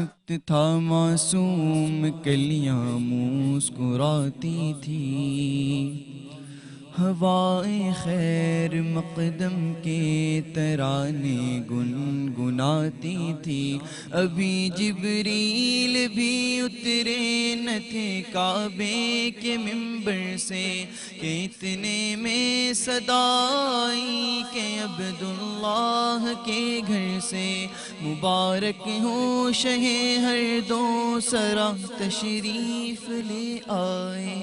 وقت تھا معصوم کلیاں مسکراتی تھی، ہوائے خیر مقدم کے ترانے گنگناتی تھی۔ ابھی جبریل بھی اترے نہ تھے کعبے کے ممبر سے کہ اتنے میں صدا آئی کہ عبداللہ کے گھر سے مبارک ہو شہ ہر دو سرا تشریف لے آئے،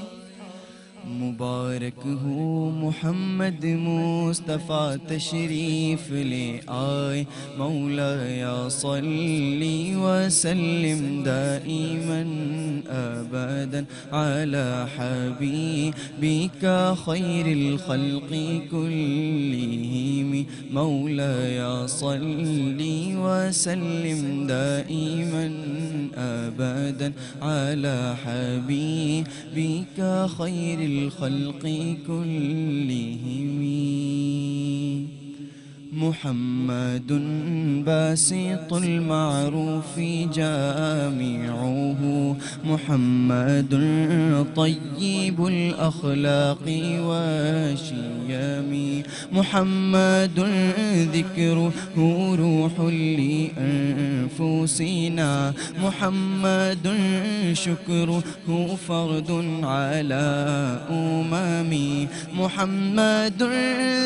مبارک ہو محمد مصطفیٰ تشریف لے آئے۔ مولایا صلی وسلم دائما ابدا علی حبیبک خیر الخلق کلہم، مولایا صلی وسلم دائما ابدا علی حبیبک خیر الخلق كلهم، محمد باسط المعروف جامعه، محمد طيب الأخلاق والشيم، محمد ذكره روح لأنفسنا، محمد شكره فرد على أمم، محمد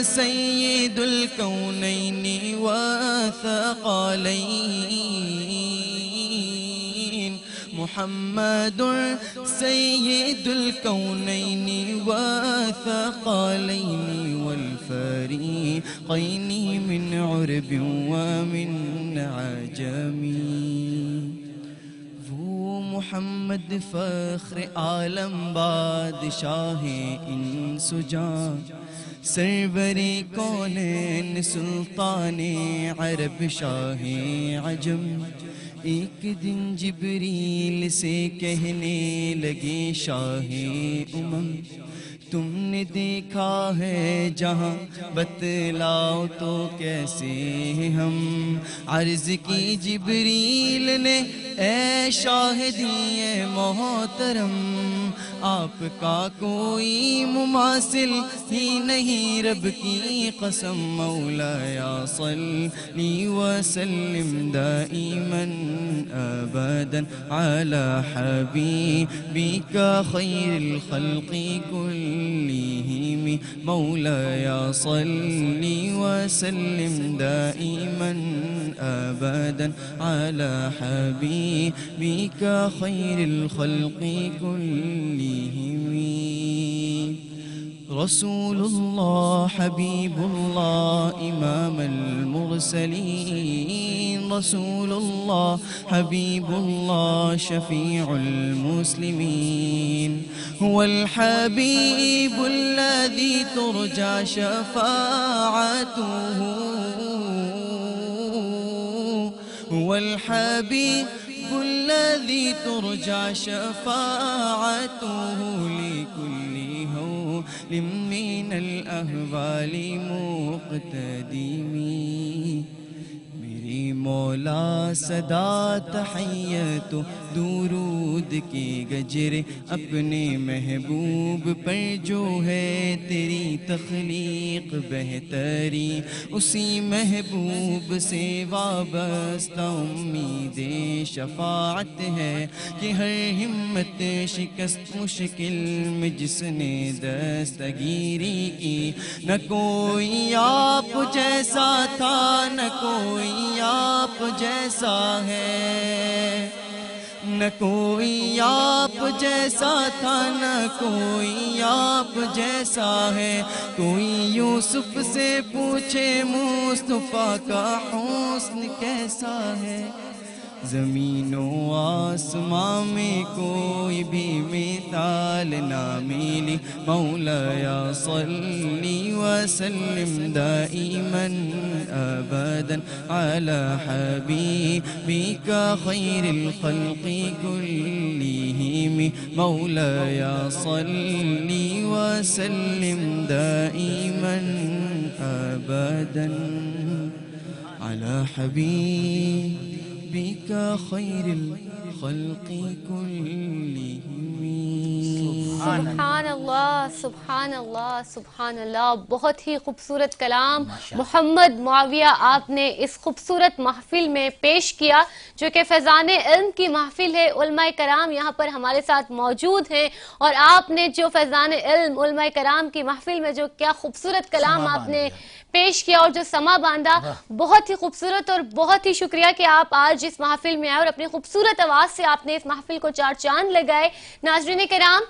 سيد الكونين والثقلين، محمد سيد الكونين والثقلين والفريقين من عرب ومن عجم، محمد فخر عالم بادشاہ انس و جاں، سرور کونین سلطان عرب شاہ عجم، ایک دن جبریل سے کہنے لگے شاہ امم، تم نے دیکھا ہے جہاں بتلاؤ تو کیسے ہم، عرض کی جبریل نے اے شاہدی محترم، آپ کا کوئی مماثل ہی نہیں رب کی قسم، مولایا صلی وسلم دائما ابدا علی حبیبک خیر الخلق كلهم، مولایا صلی وسلم دائما ابدا علی حبیبک خیر الخلق كلهم، رسول الله حبيب الله إمام المرسلين، رسول الله حبيب الله شفيع المسلمين، هو الحبيب الذي ترجى شفاعته، هو الحبيب الذي ترجى شفاعته لكل هول من الأهوال مقتدم، میری مولا صدا تحیت و درود کے گجرے اپنے محبوب پر جو ہے تیری تخلیق بہتری، اسی محبوب سے وابستہ امید شفاعت ہے کہ ہر ہمت شکست مشکل میں جس نے دستگیری کی، نہ کوئی آپ جیسا تھا نہ کوئی آپ جیسا ہے، نہ کوئی آپ جیسا تھا نہ کوئی آپ جیسا ہے، کوئی یوسف سے پوچھے مصطفیٰ کا حسن کیسا ہے، زمین و آسمان میں کوئی بھی مثال نہ ملی، مولایا صلی وسلم دائما ابدا علی حبیبک خیر الخلق کلہم، مولایا صلی وسلم دائما ابدا علی حبیبک بك خير الخلق كلهم. سبحان اللہ، سبحان اللہ، سبحان اللہ. بہت ہی خوبصورت کلام محمد معاویہ آپ نے اس خوبصورت محفل میں پیش کیا جو کہ فیضان علم کی محفل ہے. علماء کرام یہاں پر ہمارے ساتھ موجود ہیں اور آپ نے جو فیضان علم علماء کرام کی محفل میں جو کیا خوبصورت کلام آپ نے پیش کیا اور جو سما باندھا، بہت ہی خوبصورت. اور بہت ہی شکریہ کہ آپ آج اس محفل میں آئے اور اپنی خوبصورت آواز سے آپ نے اس محفل کو چار چاند لگائے. ناظرین کرام،